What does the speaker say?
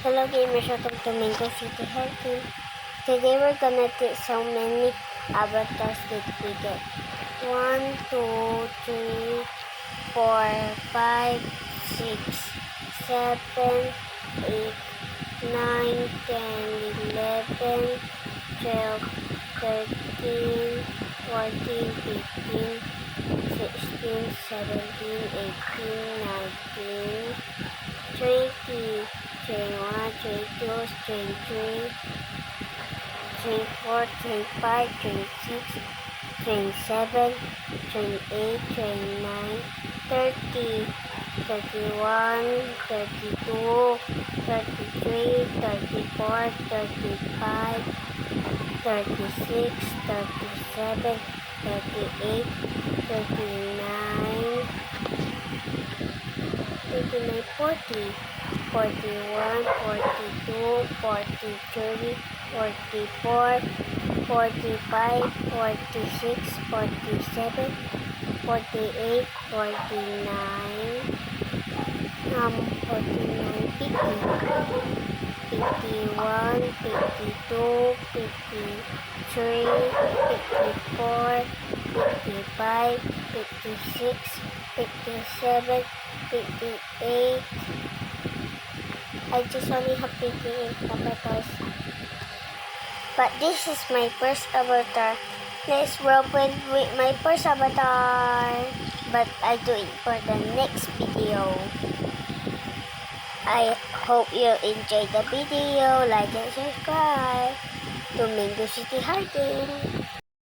Hello gamers, welcome to Mango City Healthy. Today we're gonna take so many avatars that we get. 1, 2, 3, 4, 5, 6, 7, 8, 9, 10, 11, 12, 13, 14, 15, 16, 17, 18, 19, 20, 21, 22, 23, 24, 25, 26, 27, 28, 29, 30, 31, 32, 33, 34, 35, 36, 37, 38, 39, 40, 41, 42, 43, 44, 45, 46, 47, 48, 49, 49, 50, 51, 52, 53, 54, 55, 56, 57, 58. I just only have 58 avatars. But this is my first avatar. Let's roll with my first avatar. But I do it for the next video. I hope you enjoyed the video. Like and subscribe to Mango City Hearting.